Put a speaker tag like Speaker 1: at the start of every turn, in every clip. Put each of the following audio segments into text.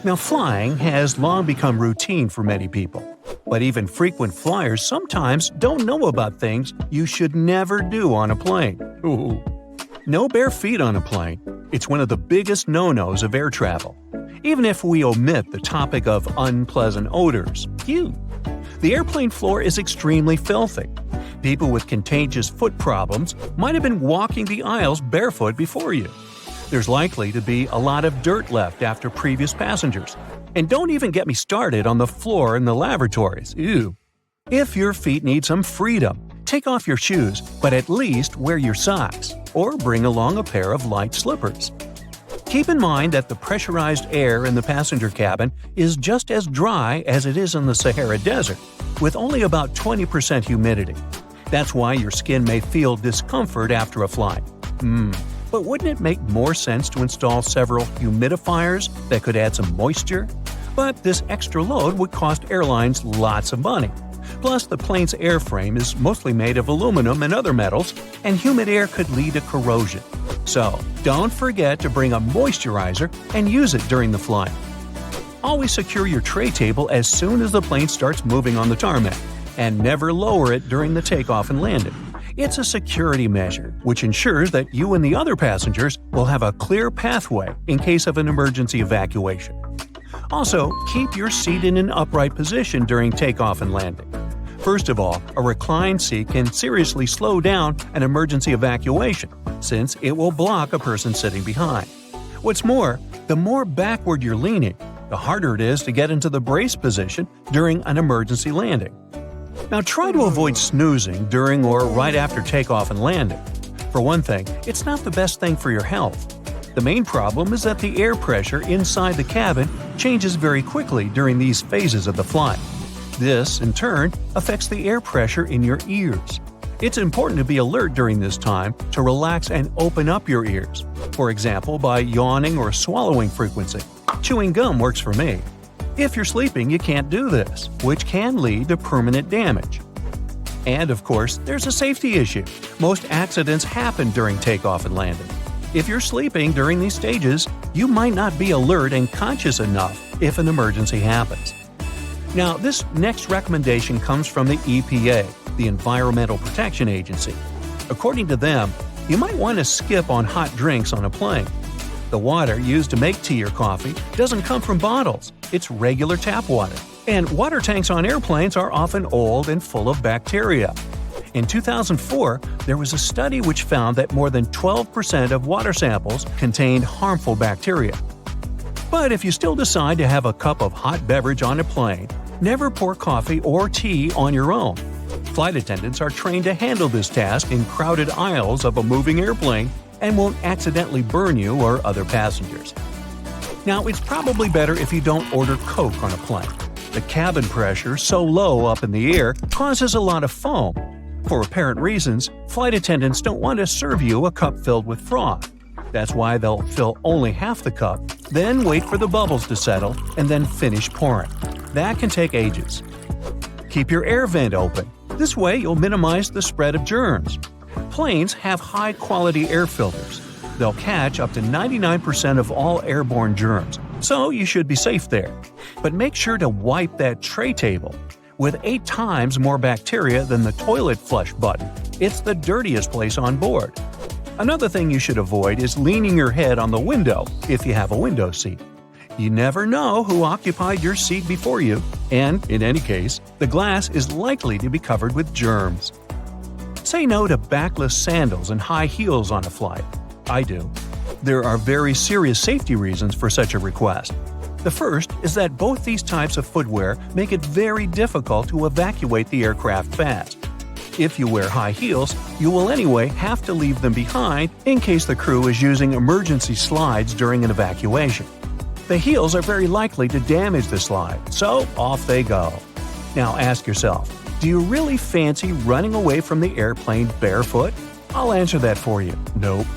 Speaker 1: Now, flying has long become routine for many people, but even frequent flyers sometimes don't know about things you should never do on a plane. Ooh. No bare feet on a plane. It's one of the biggest no-nos of air travel. Even if we omit the topic of unpleasant odors. Phew. The airplane floor is extremely filthy. People with contagious foot problems might have been walking the aisles barefoot before you. There's likely to be a lot of dirt left after previous passengers. And don't even get me started on the floor in the lavatories. Ew. If your feet need some freedom, take off your shoes, but at least wear your socks, or bring along a pair of light slippers. Keep in mind that the pressurized air in the passenger cabin is just as dry as it is in the Sahara Desert, with only about 20% humidity. That's why your skin may feel discomfort after a flight. But wouldn't it make more sense to install several humidifiers that could add some moisture? But this extra load would cost airlines lots of money. Plus, the plane's airframe is mostly made of aluminum and other metals, and humid air could lead to corrosion. So, don't forget to bring a moisturizer and use it during the flight. Always secure your tray table as soon as the plane starts moving on the tarmac, and never lower it during the takeoff and landing. It's a security measure, which ensures that you and the other passengers will have a clear pathway in case of an emergency evacuation. Also, keep your seat in an upright position during takeoff and landing. First of all, a reclined seat can seriously slow down an emergency evacuation, since it will block a person sitting behind. What's more, the more backward you're leaning, the harder it is to get into the brace position during an emergency landing. Now try to avoid snoozing during or right after takeoff and landing. For one thing, it's not the best thing for your health. The main problem is that the air pressure inside the cabin changes very quickly during these phases of the flight. This, in turn, affects the air pressure in your ears. It's important to be alert during this time to relax and open up your ears, for example by yawning or swallowing frequency. Chewing gum works for me. If you're sleeping, you can't do this, which can lead to permanent damage. And of course, there's a safety issue. Most accidents happen during takeoff and landing. If you're sleeping during these stages, you might not be alert and conscious enough if an emergency happens. Now, this next recommendation comes from the EPA, the Environmental Protection Agency. According to them, you might want to skip on hot drinks on a plane. The water used to make tea or coffee doesn't come from bottles, it's regular tap water. And water tanks on airplanes are often old and full of bacteria. In 2004, there was a study which found that more than 12% of water samples contained harmful bacteria. But if you still decide to have a cup of hot beverage on a plane, never pour coffee or tea on your own. Flight attendants are trained to handle this task in crowded aisles of a moving airplane and won't accidentally burn you or other passengers. Now, it's probably better if you don't order Coke on a plane. The cabin pressure, so low up in the air, causes a lot of foam. For apparent reasons, flight attendants don't want to serve you a cup filled with froth. That's why they'll fill only half the cup, then wait for the bubbles to settle, and then finish pouring. That can take ages. Keep your air vent open. This way you'll minimize the spread of germs. Planes have high-quality air filters. They'll catch up to 99% of all airborne germs, so you should be safe there. But make sure to wipe that tray table. With 8 times more bacteria than the toilet flush button, it's the dirtiest place on board. Another thing you should avoid is leaning your head on the window if you have a window seat. You never know who occupied your seat before you, and, in any case, the glass is likely to be covered with germs. Say no to backless sandals and high heels on a flight. I do. There are very serious safety reasons for such a request. The first is that both these types of footwear make it very difficult to evacuate the aircraft fast. If you wear high heels, you will anyway have to leave them behind in case the crew is using emergency slides during an evacuation. The heels are very likely to damage the slide, so off they go. Now ask yourself, do you really fancy running away from the airplane barefoot? I'll answer that for you. Nope.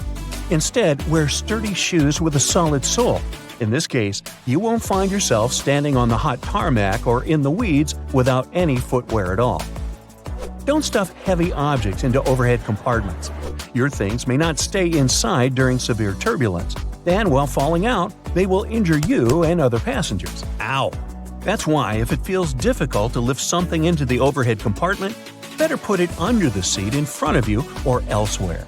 Speaker 1: Instead, wear sturdy shoes with a solid sole. In this case, you won't find yourself standing on the hot tarmac or in the weeds without any footwear at all. Don't stuff heavy objects into overhead compartments. Your things may not stay inside during severe turbulence. and while falling out, they will injure you and other passengers. Ow! That's why if it feels difficult to lift something into the overhead compartment, better put it under the seat in front of you or elsewhere.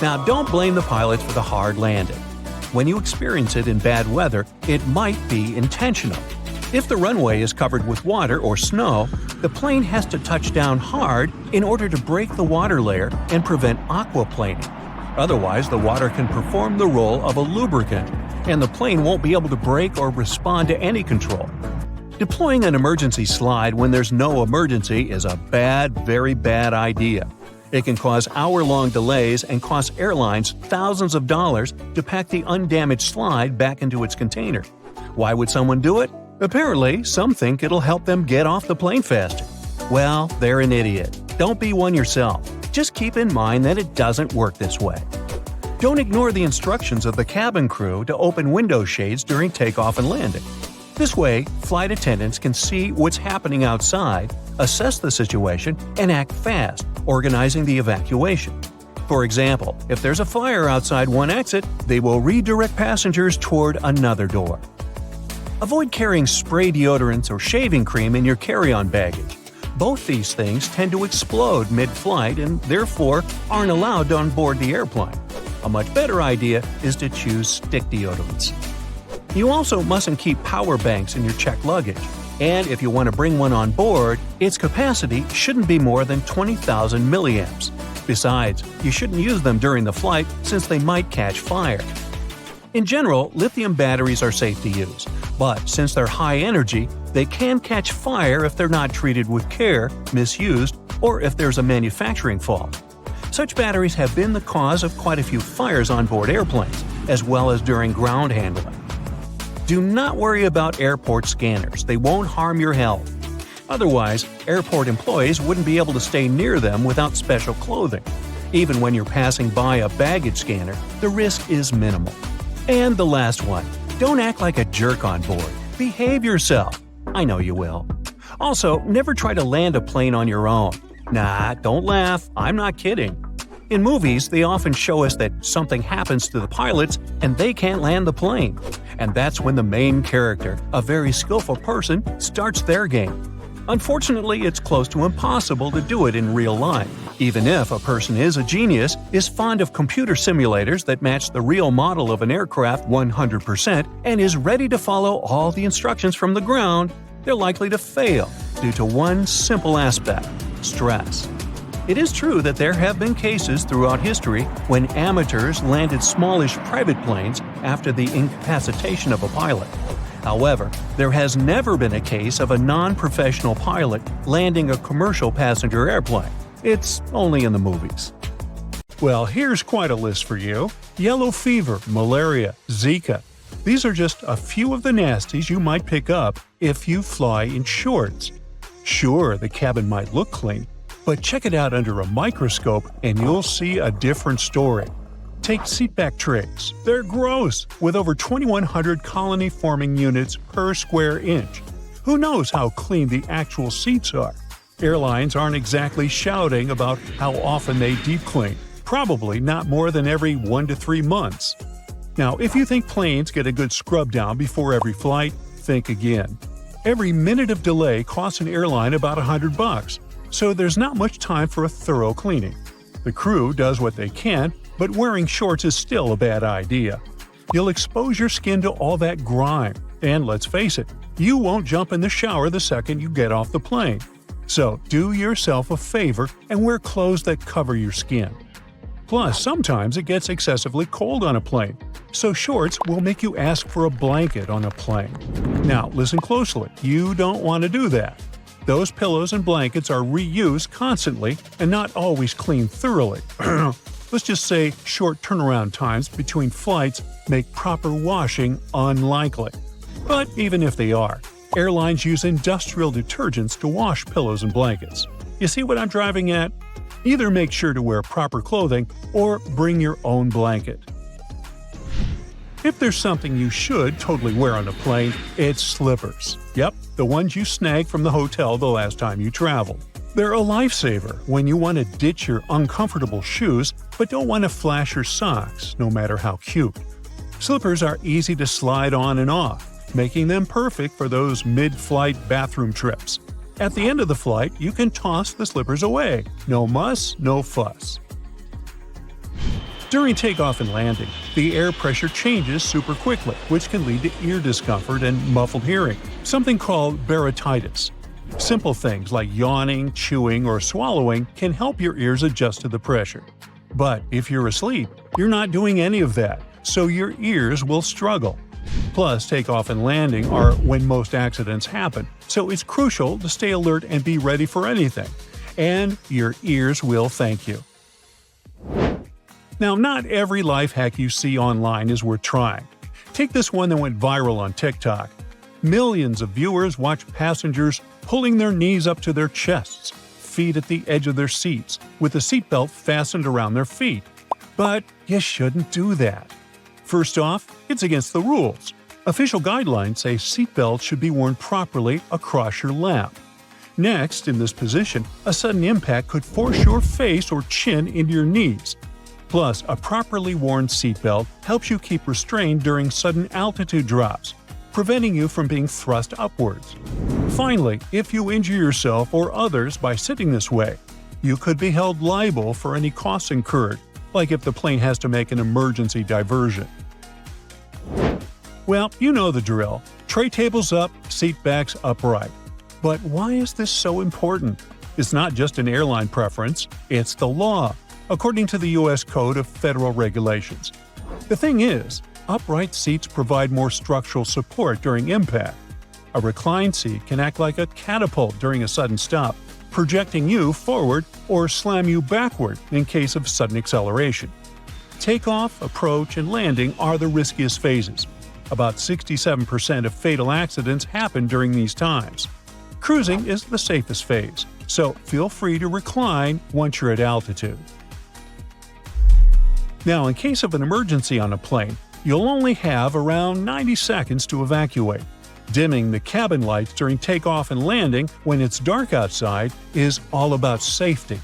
Speaker 1: Now, don't blame the pilots for the hard landing. When you experience it in bad weather, it might be intentional. If the runway is covered with water or snow, the plane has to touch down hard in order to break the water layer and prevent aquaplaning. Otherwise, the water can perform the role of a lubricant, and the plane won't be able to brake or respond to any control. Deploying an emergency slide when there's no emergency is a very bad idea. It can cause hour-long delays and cost airlines thousands of dollars to pack the undamaged slide back into its container. Why would someone do it? Apparently, some think it'll help them get off the plane faster. Well, they're an idiot. Don't be one yourself. Just keep in mind that it doesn't work this way. Don't ignore the instructions of the cabin crew to open window shades during takeoff and landing. This way, flight attendants can see what's happening outside, assess the situation, and act fast, organizing the evacuation. For example, if there's a fire outside one exit, they will redirect passengers toward another door. Avoid carrying spray deodorants or shaving cream in your carry-on baggage. Both these things tend to explode mid-flight and therefore aren't allowed on board the airplane. A much better idea is to choose stick deodorants. You also mustn't keep power banks in your checked luggage. And if you want to bring one on board, its capacity shouldn't be more than 20,000 milliamps. Besides, you shouldn't use them during the flight since they might catch fire. In general, lithium batteries are safe to use, but since they're high energy, they can catch fire if they're not treated with care, misused, or if there's a manufacturing fault. Such batteries have been the cause of quite a few fires on board airplanes, as well as during ground handling. Do not worry about airport scanners, they won't harm your health. Otherwise, airport employees wouldn't be able to stay near them without special clothing. Even when you're passing by a baggage scanner, the risk is minimal. And the last one, don't act like a jerk on board. Behave yourself. I know you will. Also, never try to land a plane on your own. Nah, don't laugh, I'm not kidding. In movies, they often show us that something happens to the pilots and they can't land the plane. And that's when the main character, a very skillful person, starts their game. Unfortunately, it's close to impossible to do it in real life. Even if a person is a genius, is fond of computer simulators that match the real model of an aircraft 100%, and is ready to follow all the instructions from the ground, they're likely to fail due to one simple aspect: stress. It is true that there have been cases throughout history when amateurs landed smallish private planes after the incapacitation of a pilot. However, there has never been a case of a non-professional pilot landing a commercial passenger airplane. It's only in the movies. Well, here's quite a list for you. Yellow fever, malaria, Zika. These are just a few of the nasties you might pick up if you fly in shorts. Sure, the cabin might look clean, but check it out under a microscope and you'll see a different story. Take seatback trays. They're gross, with over 2,100 colony-forming units per square inch. Who knows how clean the actual seats are? Airlines aren't exactly shouting about how often they deep clean. Probably not more than every 1 to 3 months. Now, if you think planes get a good scrub down before every flight, think again. Every minute of delay costs an airline about $100, so there's not much time for a thorough cleaning. The crew does what they can, but wearing shorts is still a bad idea. You'll expose your skin to all that grime, and let's face it, you won't jump in the shower the second you get off the plane. So do yourself a favor and wear clothes that cover your skin. Plus, sometimes it gets excessively cold on a plane, so shorts will make you ask for a blanket on a plane. Now, listen closely, you don't want to do that. Those pillows and blankets are reused constantly and not always cleaned thoroughly. Let's just say short turnaround times between flights make proper washing unlikely. But even if they are, airlines use industrial detergents to wash pillows and blankets. You see what I'm driving at? Either make sure to wear proper clothing or bring your own blanket. If there's something you should totally wear on a plane, it's slippers. Yep, the ones you snagged from the hotel the last time you traveled. They're a lifesaver when you want to ditch your uncomfortable shoes but don't want to flash your socks, no matter how cute. Slippers are easy to slide on and off, making them perfect for those mid-flight bathroom trips. At the end of the flight, you can toss the slippers away. No muss, no fuss. During takeoff and landing, the air pressure changes super quickly, which can lead to ear discomfort and muffled hearing, something called barytitis. Simple things like yawning, chewing, or swallowing can help your ears adjust to the pressure. But if you're asleep, you're not doing any of that, so your ears will struggle. Plus, takeoff and landing are when most accidents happen, so it's crucial to stay alert and be ready for anything. And your ears will thank you. Now, not every life hack you see online is worth trying. Take this one that went viral on TikTok. Millions of viewers watch passengers pulling their knees up to their chests, feet at the edge of their seats, with the seatbelt fastened around their feet. But you shouldn't do that. First off, it's against the rules. Official guidelines say seatbelts should be worn properly across your lap. Next, in this position, a sudden impact could force your face or chin into your knees. Plus, a properly worn seatbelt helps you keep restrained during sudden altitude drops, preventing you from being thrust upwards. Finally, if you injure yourself or others by sitting this way, you could be held liable for any costs incurred, like if the plane has to make an emergency diversion. Well, you know the drill. Tray tables up, seat backs upright. But why is this so important? It's not just an airline preference, it's the law, according to the U.S. Code of Federal Regulations. The thing is, upright seats provide more structural support during impact. A reclined seat can act like a catapult during a sudden stop, projecting you forward or slam you backward in case of sudden acceleration. Takeoff, approach, and landing are the riskiest phases. About 67% of fatal accidents happen during these times. Cruising is the safest phase, so feel free to recline once you're at altitude. Now, in case of an emergency on a plane, you'll only have around 90 seconds to evacuate. Dimming the cabin lights during takeoff and landing when it's dark outside is all about safety.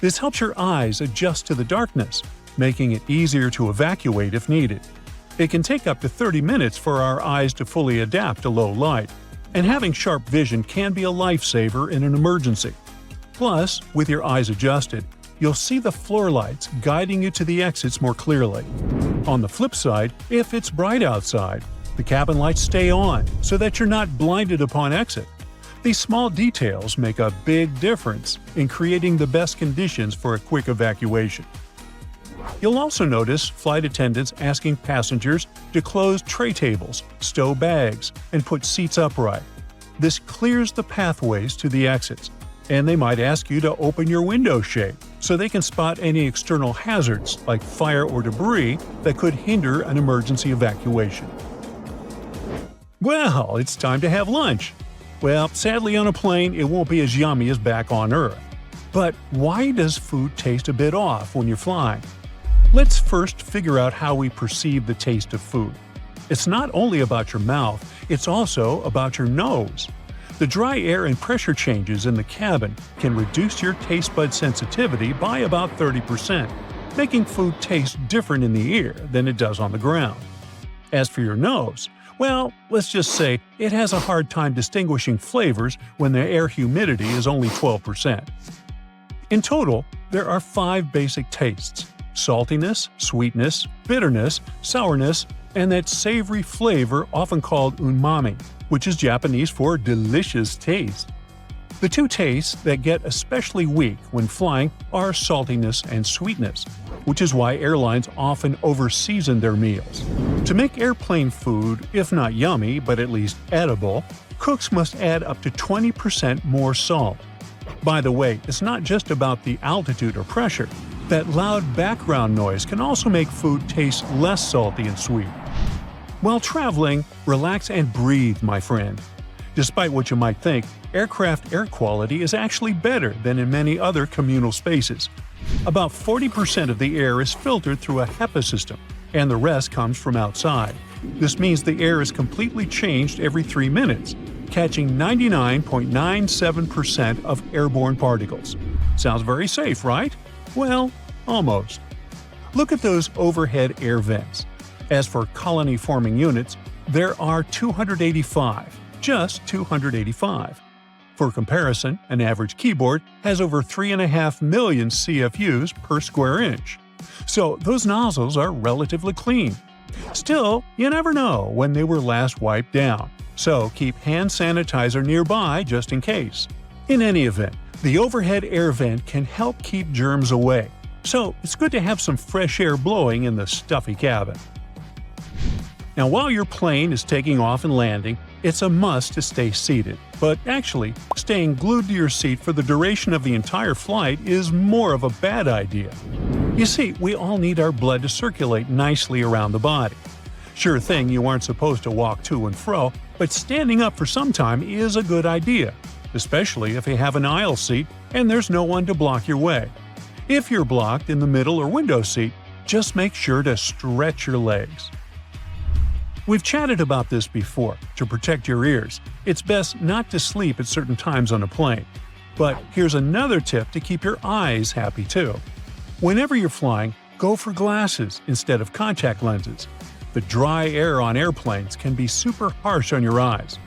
Speaker 1: This helps your eyes adjust to the darkness, making it easier to evacuate if needed. It can take up to 30 minutes for our eyes to fully adapt to low light, and having sharp vision can be a lifesaver in an emergency. Plus, with your eyes adjusted, you'll see the floor lights guiding you to the exits more clearly. On the flip side, if it's bright outside, the cabin lights stay on so that you're not blinded upon exit. These small details make a big difference in creating the best conditions for a quick evacuation. You'll also notice flight attendants asking passengers to close tray tables, stow bags, and put seats upright. This clears the pathways to the exits, and they might ask you to open your window shade so they can spot any external hazards like fire or debris that could hinder an emergency evacuation. Well, it's time to have lunch. Well, sadly on a plane it won't be as yummy as back on Earth. But why does food taste a bit off when you're flying? Let's first figure out how we perceive the taste of food. It's not only about your mouth, it's also about your nose. The dry air and pressure changes in the cabin can reduce your taste bud sensitivity by about 30%, making food taste different in the ear than it does on the ground. As for your nose, well, let's just say it has a hard time distinguishing flavors when the air humidity is only 12%. In total, there are 5 basic tastes: saltiness, sweetness, bitterness, sourness, and that savory flavor often called umami, which is Japanese for delicious taste. The 2 tastes that get especially weak when flying are saltiness and sweetness, which is why airlines often over-season their meals. To make airplane food, if not yummy but at least edible, cooks must add up to 20% more salt. By the way, it's not just about the altitude or pressure. That loud background noise can also make food taste less salty and sweet. While traveling, relax and breathe, my friend. Despite what you might think, aircraft air quality is actually better than in many other communal spaces. About 40% of the air is filtered through a HEPA system, and the rest comes from outside. This means the air is completely changed every 3 minutes, catching 99.97% of airborne particles. Sounds very safe, right? Well, almost. Look at those overhead air vents. As for colony-forming units, there are 285, just 285. For comparison, an average keyboard has over 3.5 million CFUs per square inch. So those nozzles are relatively clean. Still, you never know when they were last wiped down, so keep hand sanitizer nearby just in case. In any event, the overhead air vent can help keep germs away, so it's good to have some fresh air blowing in the stuffy cabin. Now, while your plane is taking off and landing, it's a must to stay seated. But actually, staying glued to your seat for the duration of the entire flight is more of a bad idea. You see, we all need our blood to circulate nicely around the body. Sure thing, you aren't supposed to walk to and fro, but standing up for some time is a good idea, especially if you have an aisle seat and there's no one to block your way. If you're blocked in the middle or window seat, just make sure to stretch your legs. We've chatted about this before. To protect your ears, it's best not to sleep at certain times on a plane. But here's another tip to keep your eyes happy too. Whenever you're flying, go for glasses instead of contact lenses. The dry air on airplanes can be super harsh on your eyes.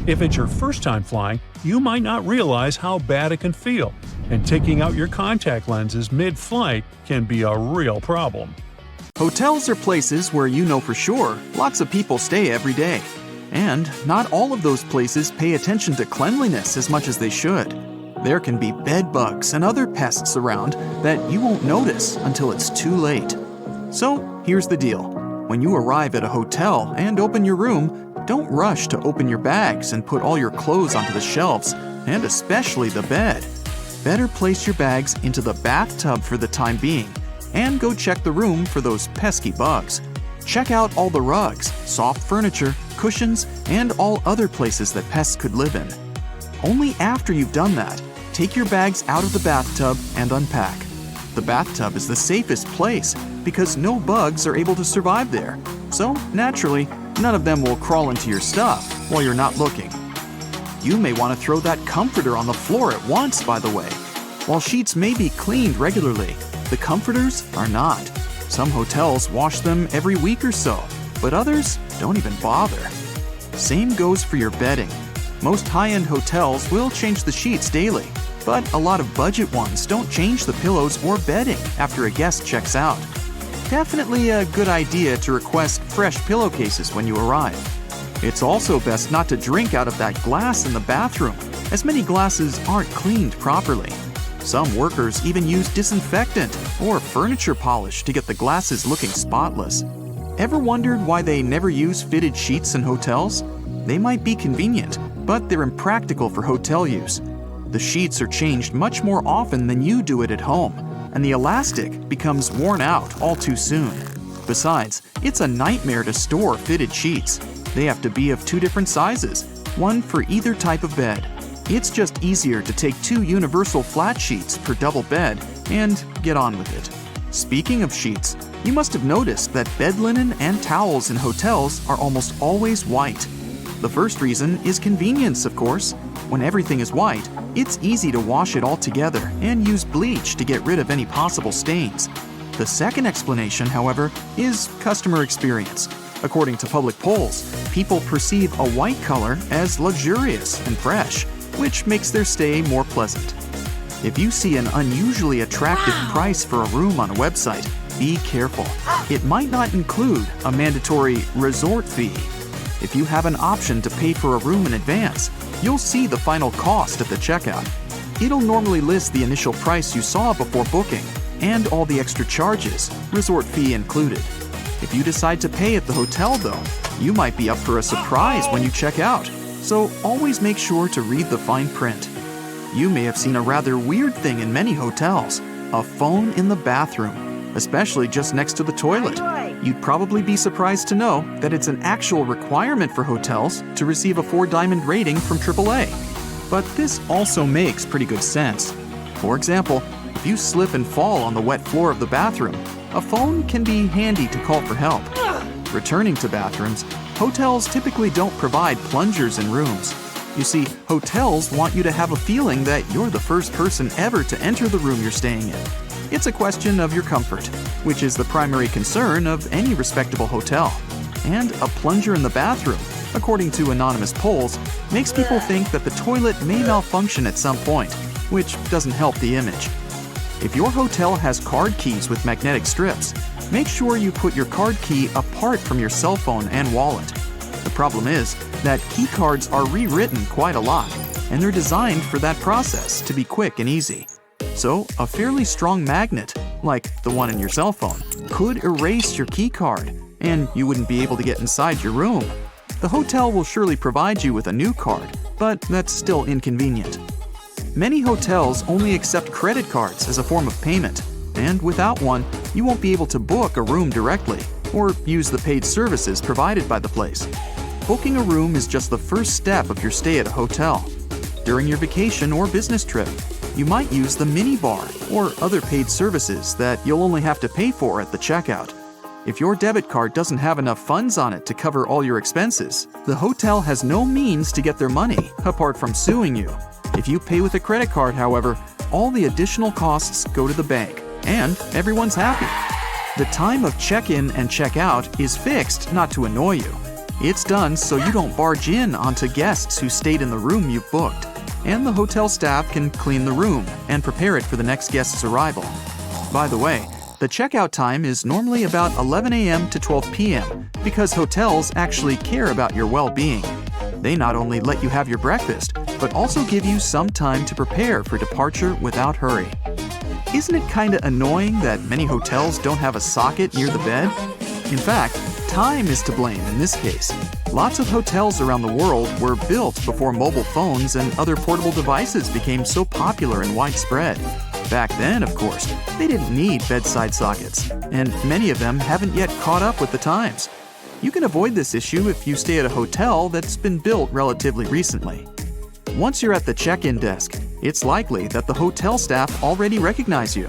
Speaker 1: If it's your first time flying, you might not realize how bad it can feel, and taking out your contact lenses mid-flight can be a real problem.
Speaker 2: Hotels are places where you know for sure lots of people stay every day. And not all of those places pay attention to cleanliness as much as they should. There can be bed bugs and other pests around that you won't notice until it's too late. So here's the deal. When you arrive at a hotel and open your room, don't rush to open your bags and put all your clothes onto the shelves, and especially the bed. Better place your bags into the bathtub for the time being, and go check the room for those pesky bugs. Check out all the rugs, soft furniture, cushions, and all other places that pests could live in. Only after you've done that, take your bags out of the bathtub and unpack. The bathtub is the safest place because no bugs are able to survive there. So, naturally, none of them will crawl into your stuff while you're not looking. You may want to throw that comforter on the floor at once, by the way. While sheets may be cleaned regularly, the comforters are not. Some hotels wash them every week or so, but others don't even bother. Same goes for your bedding. Most high-end hotels will change the sheets daily, but a lot of budget ones don't change the pillows or bedding after a guest checks out. Definitely a good idea to request fresh pillowcases when you arrive. It's also best not to drink out of that glass in the bathroom, as many glasses aren't cleaned properly. Some workers even use disinfectant or furniture polish to get the glasses looking spotless. Ever wondered why they never use fitted sheets in hotels? They might be convenient, but they're impractical for hotel use. The sheets are changed much more often than you do it at home, and the elastic becomes worn out all too soon. Besides, it's a nightmare to store fitted sheets. They have to be of two different sizes, one for either type of bed. It's just easier to take 2 universal flat sheets per double bed and get on with it. Speaking of sheets, you must have noticed that bed linen and towels in hotels are almost always white. The first reason is convenience, of course. When everything is white, it's easy to wash it all together and use bleach to get rid of any possible stains. The second explanation, however, is customer experience. According to public polls, people perceive a white color as luxurious and fresh, which makes their stay more pleasant. If you see an unusually attractive price for a room on a website, be careful. It might not include a mandatory resort fee. If you have an option to pay for a room in advance, you'll see the final cost at the checkout. It'll normally list the initial price you saw before booking and all the extra charges, resort fee included. If you decide to pay at the hotel, though, you might be up for a surprise when you check out. So always make sure to read the fine print. You may have seen a rather weird thing in many hotels, a phone in the bathroom, especially just next to the toilet. You'd probably be surprised to know that it's an actual requirement for hotels to receive a 4-diamond rating from AAA. But this also makes pretty good sense. For example, if you slip and fall on the wet floor of the bathroom, a phone can be handy to call for help. Returning to bathrooms, hotels typically don't provide plungers in rooms. You see, hotels want you to have a feeling that you're the first person ever to enter the room you're staying in. It's a question of your comfort, which is the primary concern of any respectable hotel. And a plunger in the bathroom, according to anonymous polls, makes people think that the toilet may malfunction at some point, which doesn't help the image. If your hotel has card keys with magnetic strips, make sure you put your card key apart from your cell phone and wallet. The problem is that key cards are rewritten quite a lot, and they're designed for that process to be quick and easy. So, a fairly strong magnet, like the one in your cell phone, could erase your key card, and you wouldn't be able to get inside your room. The hotel will surely provide you with a new card, but that's still inconvenient. Many hotels only accept credit cards as a form of payment, and without one, you won't be able to book a room directly or use the paid services provided by the place. Booking a room is just the first step of your stay at a hotel. During your vacation or business trip, you might use the minibar or other paid services that you'll only have to pay for at the checkout. If your debit card doesn't have enough funds on it to cover all your expenses, the hotel has no means to get their money apart from suing you. If you pay with a credit card, however, all the additional costs go to the bank, and everyone's happy. The time of check-in and check-out is fixed not to annoy you. It's done so you don't barge in onto guests who stayed in the room you've booked, and the hotel staff can clean the room and prepare it for the next guest's arrival. By the way, the checkout time is normally about 11 a.m. to 12 p.m. because hotels actually care about your well-being. They not only let you have your breakfast, but also give you some time to prepare for departure without hurry. Isn't it kinda annoying that many hotels don't have a socket near the bed? In fact, time is to blame in this case. Lots of hotels around the world were built before mobile phones and other portable devices became so popular and widespread. Back then, of course, they didn't need bedside sockets, and many of them haven't yet caught up with the times. You can avoid this issue if you stay at a hotel that's been built relatively recently. Once you're at the check-in desk, it's likely that the hotel staff already recognize you.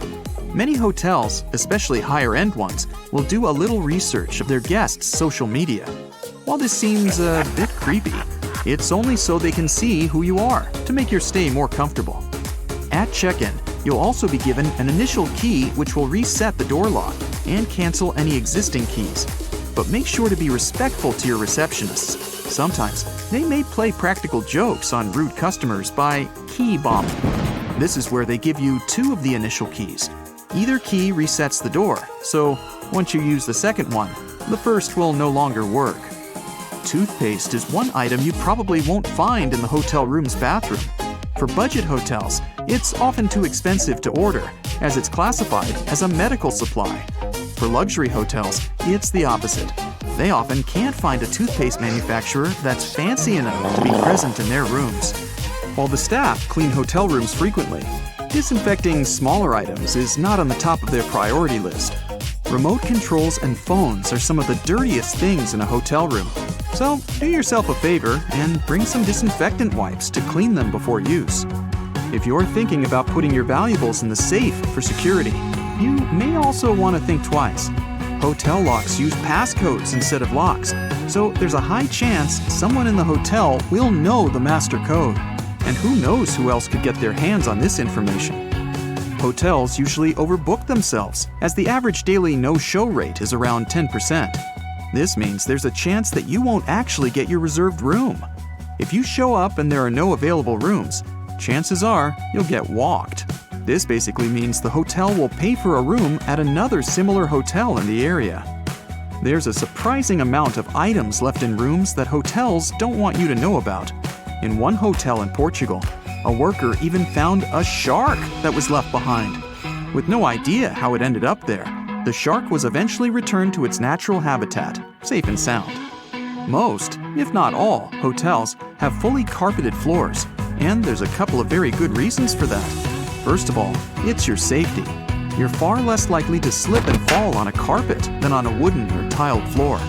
Speaker 2: Many hotels, especially higher-end ones, will do a little research of their guests' social media. While this seems a bit creepy, it's only so they can see who you are to make your stay more comfortable. At check-in, you'll also be given an initial key which will reset the door lock and cancel any existing keys. But make sure to be respectful to your receptionists. Sometimes they may play practical jokes on rude customers by key bombing. This is where they give you 2 of the initial keys. Either key resets the door, so once you use the second one, the first will no longer work. Toothpaste is one item you probably won't find in the hotel room's bathroom. For budget hotels, it's often too expensive to order, as it's classified as a medical supply. For luxury hotels, it's the opposite. They often can't find a toothpaste manufacturer that's fancy enough to be present in their rooms. While the staff clean hotel rooms frequently, disinfecting smaller items is not on the top of their priority list. Remote controls and phones are some of the dirtiest things in a hotel room. So do yourself a favor and bring some disinfectant wipes to clean them before use. If you're thinking about putting your valuables in the safe for security, you may also want to think twice. Hotel locks use passcodes instead of locks, so there's a high chance someone in the hotel will know the master code. And who knows who else could get their hands on this information? Hotels usually overbook themselves, as the average daily no-show rate is around 10%. This means there's a chance that you won't actually get your reserved room. If you show up and there are no available rooms, chances are you'll get walked. This basically means the hotel will pay for a room at another similar hotel in the area. There's a surprising amount of items left in rooms that hotels don't want you to know about. In one hotel in Portugal, a worker even found a shark that was left behind. With no idea how it ended up there, the shark was eventually returned to its natural habitat, safe and sound. Most, if not all, hotels have fully carpeted floors, and there's a couple of very good reasons for that. First of all, it's your safety. You're far less likely to slip and fall on a carpet than on a wooden or tiled floor.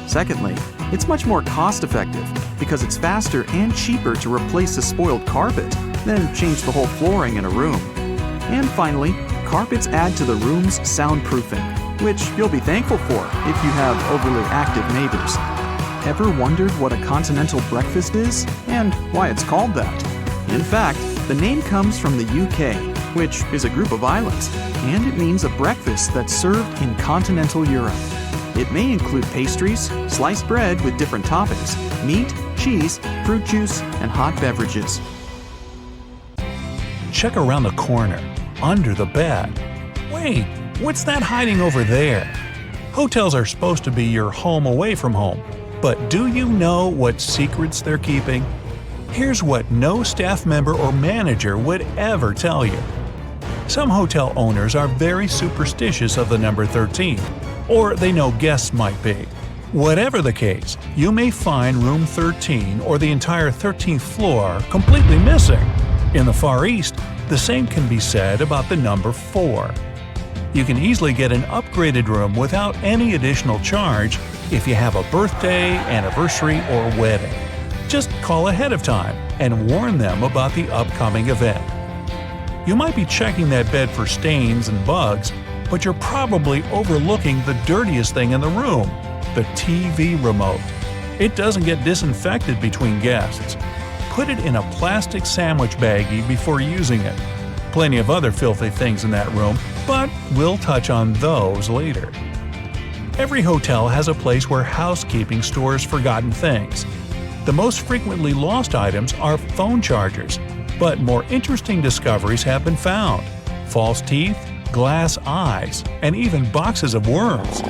Speaker 2: Secondly, it's much more cost-effective because it's faster and cheaper to replace a spoiled carpet than change the whole flooring in a room. And finally, carpets add to the room's soundproofing, which you'll be thankful for if you have overly active neighbors. Ever wondered what a continental breakfast is and why it's called that? In fact, the name comes from the UK, which is a group of islands, and it means a breakfast that's served in continental Europe. It may include pastries, sliced bread with different toppings, meat, cheese, fruit juice, and hot beverages.
Speaker 1: Check around the corner, under the bed. Wait, what's that hiding over there? Hotels are supposed to be your home away from home, but do you know what secrets they're keeping? Here's what no staff member or manager would ever tell you. Some hotel owners are very superstitious of the number 13, or they know guests might be. Whatever the case, you may find room 13 or the entire 13th floor completely missing. In the Far East, the same can be said about the number 4. You can easily get an upgraded room without any additional charge if you have a birthday, anniversary, or wedding. Just call ahead of time and warn them about the upcoming event. You might be checking that bed for stains and bugs, but you're probably overlooking the dirtiest thing in the room, the TV remote. It doesn't get disinfected between guests. Put it in a plastic sandwich baggie before using it. Plenty of other filthy things in that room, but we'll touch on those later. Every hotel has a place where housekeeping stores forgotten things. The most frequently lost items are phone chargers, but more interesting discoveries have been found. False teeth, glass eyes, and even boxes of worms.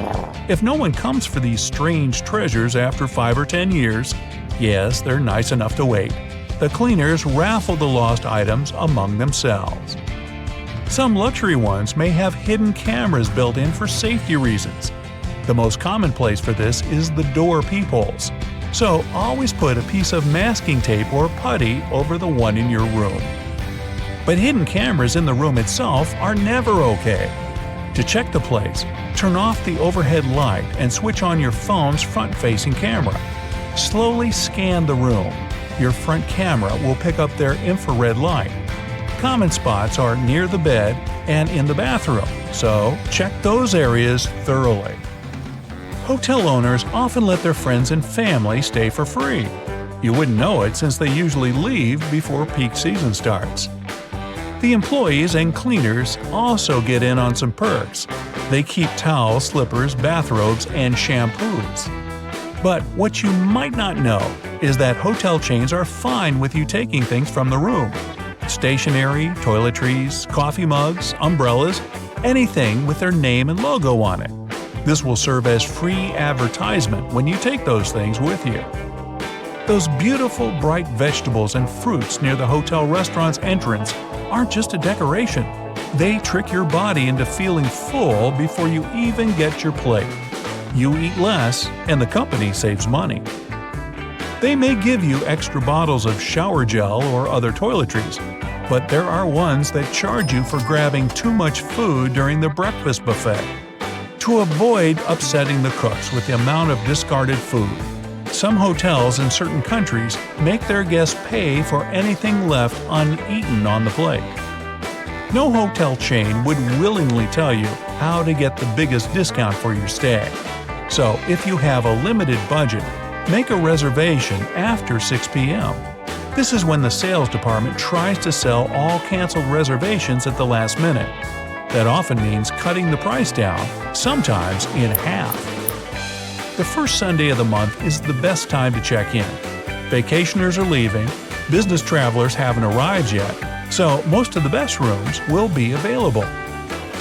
Speaker 1: If no one comes for these strange treasures after 5 or 10 years, yes, they're nice enough to wait. The cleaners raffle the lost items among themselves. Some luxury ones may have hidden cameras built in for safety reasons. The most common place for this is the door peepholes. So always put a piece of masking tape or putty over the one in your room. But hidden cameras in the room itself are never okay. To check the place, turn off the overhead light and switch on your phone's front-facing camera. Slowly scan the room. Your front camera will pick up their infrared light. Common spots are near the bed and in the bathroom, so check those areas thoroughly. Hotel owners often let their friends and family stay for free. You wouldn't know it since they usually leave before peak season starts. The employees and cleaners also get in on some perks. They keep towels, slippers, bathrobes, and shampoos. But what you might not know is that hotel chains are fine with you taking things from the room. Stationery, toiletries, coffee mugs, umbrellas, anything with their name and logo on it. This will serve as free advertisement when you take those things with you. Those beautiful bright vegetables and fruits near the hotel restaurant's entrance aren't just a decoration. They trick your body into feeling full before you even get your plate. You eat less, and the company saves money. They may give you extra bottles of shower gel or other toiletries, but there are ones that charge you for grabbing too much food during the breakfast buffet. To avoid upsetting the cooks with the amount of discarded food, some hotels in certain countries make their guests pay for anything left uneaten on the plate. No hotel chain would willingly tell you how to get the biggest discount for your stay. So if you have a limited budget, make a reservation after 6 p.m. This is when the sales department tries to sell all canceled reservations at the last minute. That often means cutting the price down, sometimes in half. The first Sunday of the month is the best time to check in. Vacationers are leaving, business travelers haven't arrived yet, so most of the best rooms will be available.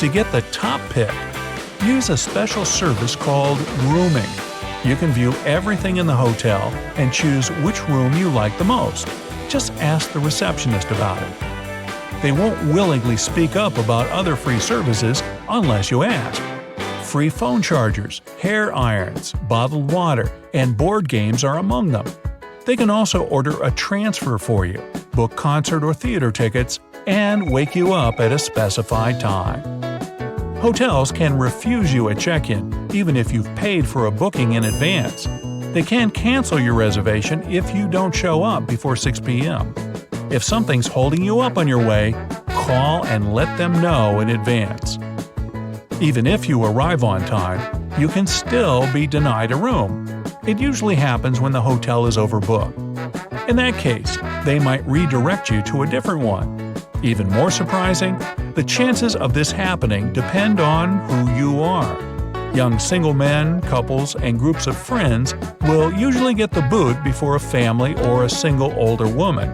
Speaker 1: To get the top pick, use a special service called rooming. You can view everything in the hotel and choose which room you like the most. Just ask the receptionist about it. They won't willingly speak up about other free services unless you ask. Free phone chargers, hair irons, bottled water, and board games are among them. They can also order a transfer for you, book concert or theater tickets, and wake you up at a specified time. Hotels can refuse you at check-in, even if you've paid for a booking in advance. They can cancel your reservation if you don't show up before 6 p.m. If something's holding you up on your way, call and let them know in advance. Even if you arrive on time, you can still be denied a room. It usually happens when the hotel is overbooked. In that case, they might redirect you to a different one.
Speaker 3: Even more surprising, the chances of this happening depend on who you are. Young single men, couples, and groups of friends will usually get the boot before a family or a single older woman.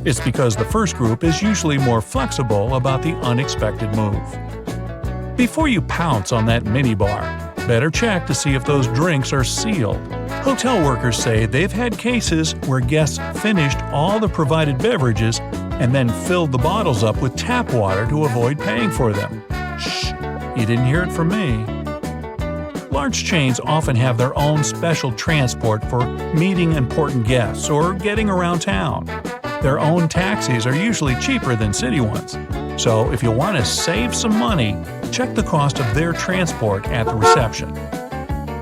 Speaker 3: It's because the first group is usually more flexible about the unexpected move. Before you pounce on that minibar, better check to see if those drinks are sealed. Hotel workers say they've had cases where guests finished all the provided beverages and then filled the bottles up with tap water to avoid paying for them. Shh, you didn't hear it from me. Large chains often have their own special transport for meeting important guests or getting around town. Their own taxis are usually cheaper than city ones. So if you want to save some money, check the cost of their transport at the reception.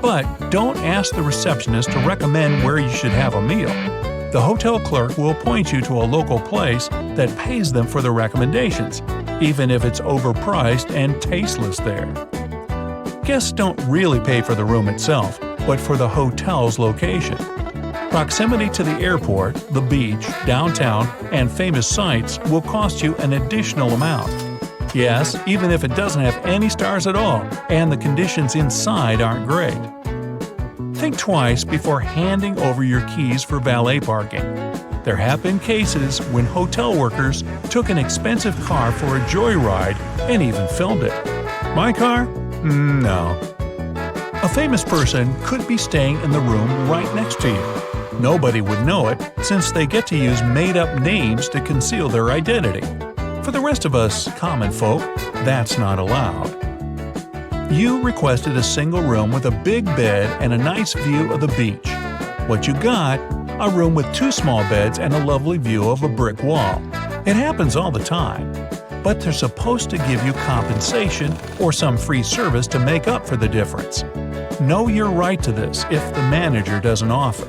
Speaker 3: But don't ask the receptionist to recommend where you should have a meal. The hotel clerk will point you to a local place that pays them for the recommendations, even if it's overpriced and tasteless there. Guests don't really pay for the room itself, but for the hotel's location. Proximity to the airport, the beach, downtown, and famous sites will cost you an additional amount. Yes, even if it doesn't have any stars at all and the conditions inside aren't great. Think twice before handing over your keys for valet parking. There have been cases when hotel workers took an expensive car for a joyride and even filmed it. My car? No. A famous person could be staying in the room right next to you. Nobody would know it since they get to use made-up names to conceal their identity. For the rest of us common folk, that's not allowed. You requested a single room with a big bed and a nice view of the beach. What you got? A room with 2 small beds and a lovely view of a brick wall. It happens all the time. But they're supposed to give you compensation or some free service to make up for the difference. Know your right to this if the manager doesn't offer.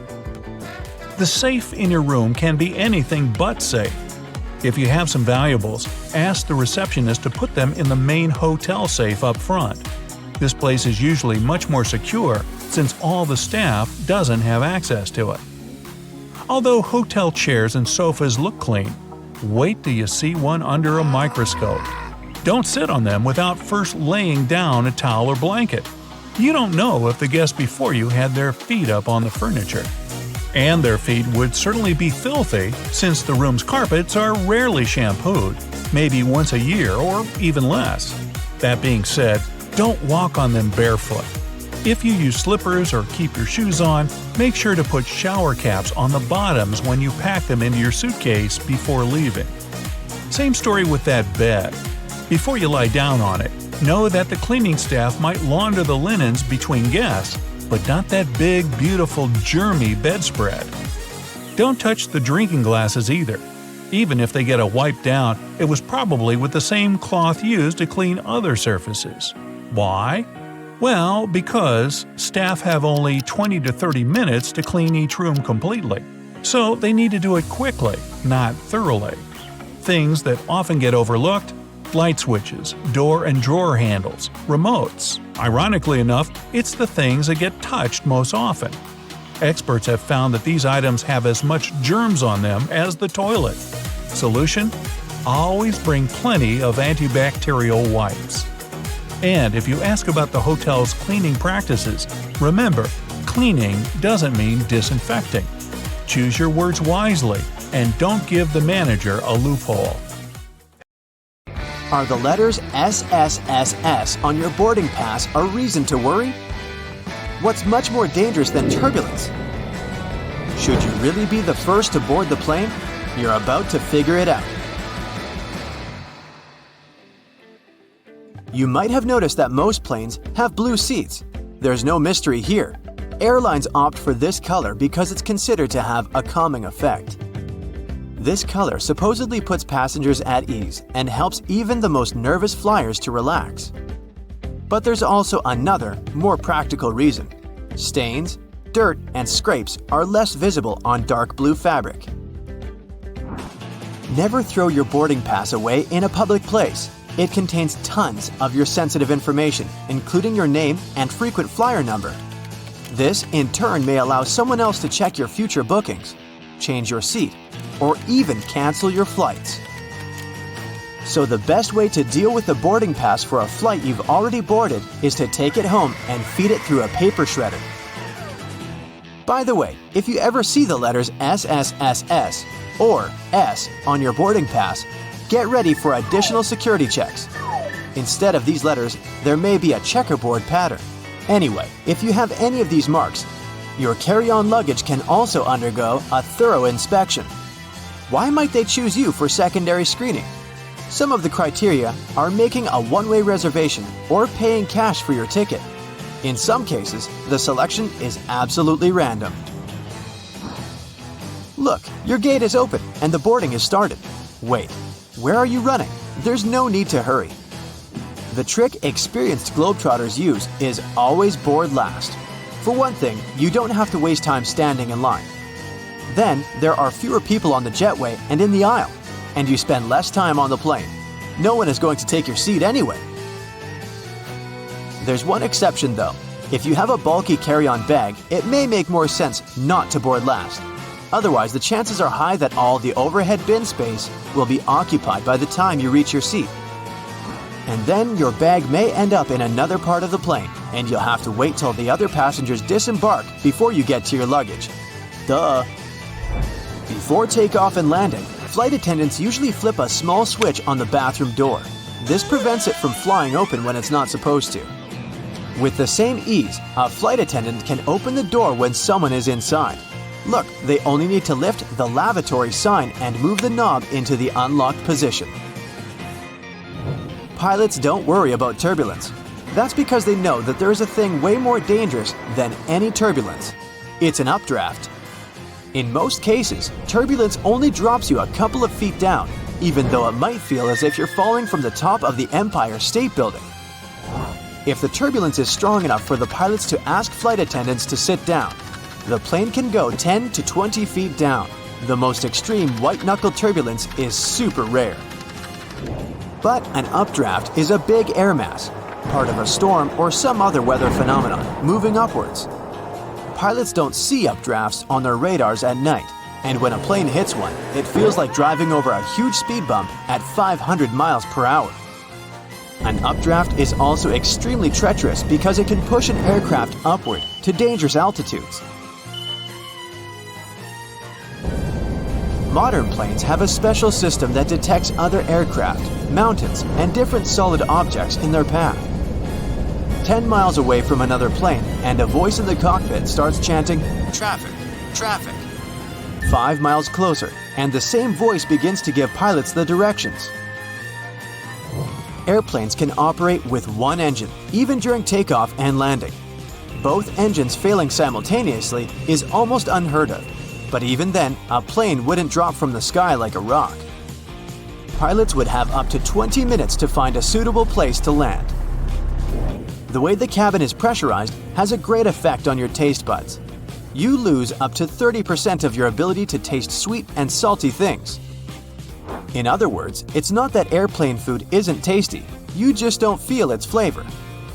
Speaker 3: The safe in your room can be anything but safe. If you have some valuables, ask the receptionist to put them in the main hotel safe up front. This place is usually much more secure since all the staff doesn't have access to it. Although hotel chairs and sofas look clean, wait till you see one under a microscope. Don't sit on them without first laying down a towel or blanket. You don't know if the guest before you had their feet up on the furniture. And their feet would certainly be filthy since the room's carpets are rarely shampooed, maybe once a year or even less. That being said, don't walk on them barefoot. If you use slippers or keep your shoes on, make sure to put shower caps on the bottoms when you pack them into your suitcase before leaving. Same story with that bed. Before you lie down on it, know that the cleaning staff might launder the linens between guests, but not that big, beautiful, germy bedspread. Don't touch the drinking glasses either. Even if they get a wipe down, it was probably with the same cloth used to clean other surfaces. Why? Well, because staff have only 20 to 30 minutes to clean each room completely. So they need to do it quickly, not thoroughly. Things that often get overlooked: light switches, door and drawer handles, remotes. Ironically enough, it's the things that get touched most often. Experts have found that these items have as much germs on them as the toilet. Solution? Always bring plenty of antibacterial wipes. And if you ask about the hotel's cleaning practices, remember, cleaning doesn't mean disinfecting. Choose your words wisely and don't give the manager a loophole.
Speaker 4: Are the letters SSSS on your boarding pass a reason to worry? What's much more dangerous than turbulence? Should you really be the first to board the plane? You're about to figure it out. You might have noticed that most planes have blue seats. There's no mystery here. Airlines opt for this color because it's considered to have a calming effect. This color supposedly puts passengers at ease and helps even the most nervous flyers to relax. But there's also another, more practical reason. Stains, dirt, and scrapes are less visible on dark blue fabric. Never throw your boarding pass away in a public place. It contains tons of your sensitive information, including your name and frequent flyer number. This, in turn, may allow someone else to check your future bookings, change your seat, or even cancel your flights. So the best way to deal with the boarding pass for a flight you've already boarded is to take it home and feed it through a paper shredder. By the way, if you ever see the letters SSSS or S on your boarding pass, get ready for additional security checks. Instead of these letters, there may be a checkerboard pattern. Anyway, if you have any of these marks, your carry-on luggage can also undergo a thorough inspection. Why might they choose you for secondary screening? Some of the criteria are making a one-way reservation or paying cash for your ticket. In some cases, the selection is absolutely random. Look, your gate is open and the boarding is started. Wait, where are you running? There's no need to hurry. The trick experienced Globetrotters use is always board last. For one thing, you don't have to waste time standing in line. Then, there are fewer people on the jetway and in the aisle, and you spend less time on the plane. No one is going to take your seat anyway. There's one exception though. If you have a bulky carry-on bag, it may make more sense not to board last. Otherwise, the chances are high that all the overhead bin space will be occupied by the time you reach your seat. And then your bag may end up in another part of the plane, and you'll have to wait till the other passengers disembark before you get to your luggage. Duh! Before takeoff and landing, flight attendants usually flip a small switch on the bathroom door. This prevents it from flying open when it's not supposed to. With the same ease, a flight attendant can open the door when someone is inside. Look, they only need to lift the lavatory sign and move the knob into the unlocked position. Pilots don't worry about turbulence. That's because they know that there is a thing way more dangerous than any turbulence. It's an updraft. In most cases, turbulence only drops you a couple of feet down, even though it might feel as if you're falling from the top of the Empire State Building. If the turbulence is strong enough for the pilots to ask flight attendants to sit down, the plane can go 10 to 20 feet down. The most extreme white-knuckle turbulence is super rare. But an updraft is a big air mass, part of a storm or some other weather phenomenon, moving upwards. Pilots don't see updrafts on their radars at night, and when a plane hits one, it feels like driving over a huge speed bump at 500 miles per hour. An updraft is also extremely treacherous because it can push an aircraft upward to dangerous altitudes. Modern planes have a special system that detects other aircraft, mountains, and different solid objects in their path. 10 miles away from another plane, and a voice in the cockpit starts chanting, "Traffic, traffic." 5 miles closer, and the same voice begins to give pilots the directions. Airplanes can operate with one engine, even during takeoff and landing. Both engines failing simultaneously is almost unheard of. But even then, a plane wouldn't drop from the sky like a rock. Pilots would have up to 20 minutes to find a suitable place to land. The way the cabin is pressurized has a great effect on your taste buds. You lose up to 30% of your ability to taste sweet and salty things. In other words, it's not that airplane food isn't tasty, you just don't feel its flavor.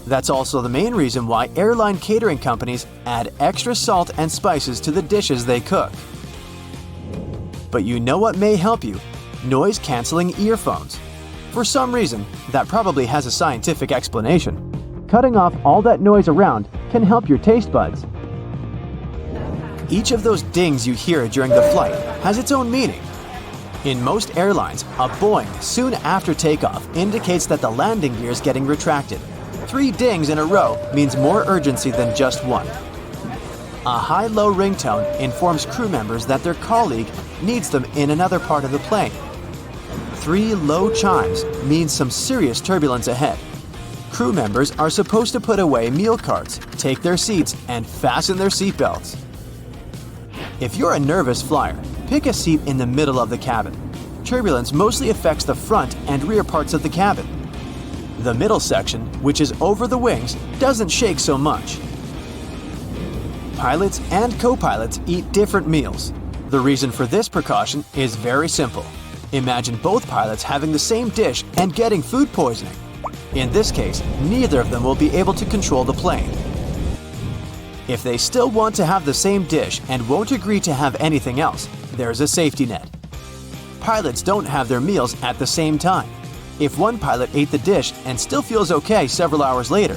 Speaker 4: That's also the main reason why airline catering companies add extra salt and spices to the dishes they cook. But you know what may help you? Noise-canceling earphones. For some reason, that probably has a scientific explanation. Cutting off all that noise around can help your taste buds. Each of those dings you hear during the flight has its own meaning. In most airlines, a boing soon after takeoff indicates that the landing gear is getting retracted. 3 dings in a row means more urgency than just one. A high-low ringtone informs crew members that their colleague needs them in another part of the plane. 3 low chimes means some serious turbulence ahead. Crew members are supposed to put away meal carts, take their seats, and fasten their seatbelts. If you're a nervous flyer, pick a seat in the middle of the cabin. Turbulence mostly affects the front and rear parts of the cabin. The middle section, which is over the wings, doesn't shake so much. Pilots and co-pilots eat different meals. The reason for this precaution is very simple. Imagine both pilots having the same dish and getting food poisoning. In this case, neither of them will be able to control the plane. If they still want to have the same dish and won't agree to have anything else, there's a safety net. Pilots don't have their meals at the same time. If one pilot ate the dish and still feels okay several hours later,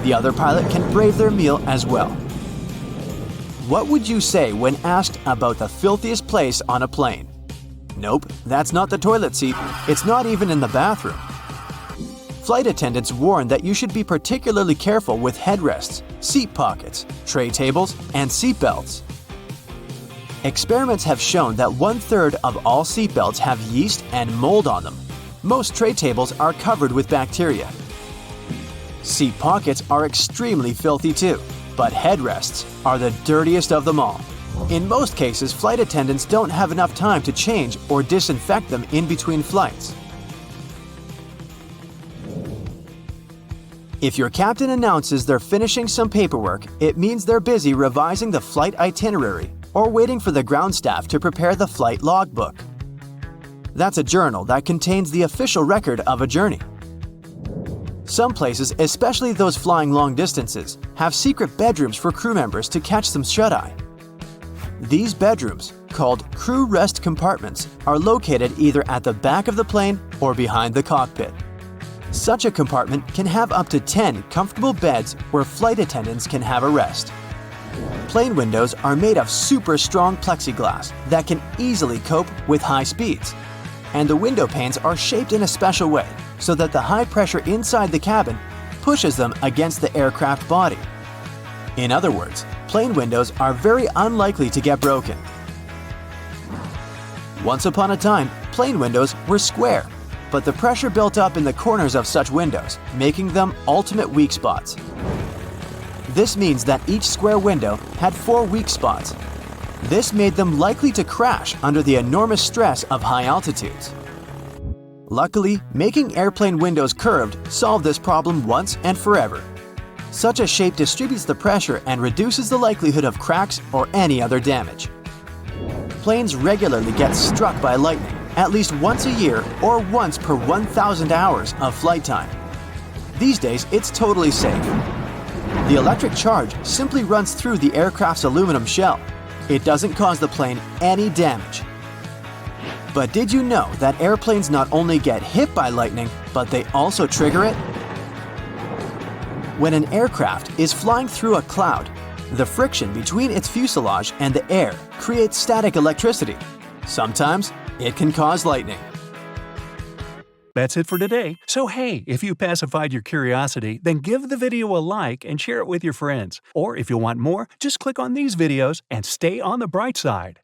Speaker 4: the other pilot can brave their meal as well. What would you say when asked about the filthiest place on a plane? Nope, that's not the toilet seat. It's not even in the bathroom. Flight attendants warn that you should be particularly careful with headrests, seat pockets, tray tables, and seat belts. Experiments have shown that 1/3 of all seat belts have yeast and mold on them. Most tray tables are covered with bacteria. Seat pockets are extremely filthy too, but headrests are the dirtiest of them all. In most cases, flight attendants don't have enough time to change or disinfect them in between flights. If your captain announces they're finishing some paperwork, it means they're busy revising the flight itinerary or waiting for the ground staff to prepare the flight logbook. That's a journal that contains the official record of a journey. Some places, especially those flying long distances, have secret bedrooms for crew members to catch some shut-eye. These bedrooms, called crew rest compartments, are located either at the back of the plane or behind the cockpit. Such a compartment can have up to 10 comfortable beds where flight attendants can have a rest. Plane windows are made of super strong plexiglass that can easily cope with high speeds. And the window panes are shaped in a special way so that the high pressure inside the cabin pushes them against the aircraft body. In other words, plane windows are very unlikely to get broken. Once upon a time, plane windows were square, but the pressure built up in the corners of such windows, making them ultimate weak spots. This means that each square window had 4 weak spots. This made them likely to crash under the enormous stress of high altitudes. Luckily, making airplane windows curved solved this problem once and forever. Such a shape distributes the pressure and reduces the likelihood of cracks or any other damage. Planes regularly get struck by lightning, at least once a year or once per 1,000 hours of flight time. These days, it's totally safe. The electric charge simply runs through the aircraft's aluminum shell. It doesn't cause the plane any damage. But did you know that airplanes not only get hit by lightning, but they also trigger it? When an aircraft is flying through a cloud, the friction between its fuselage and the air creates static electricity. Sometimes it can cause lightning.
Speaker 1: That's it for today. So hey, if you pacified your curiosity, then give the video a like and share it with your friends. Or if you want more, just click on these videos and stay on the bright side.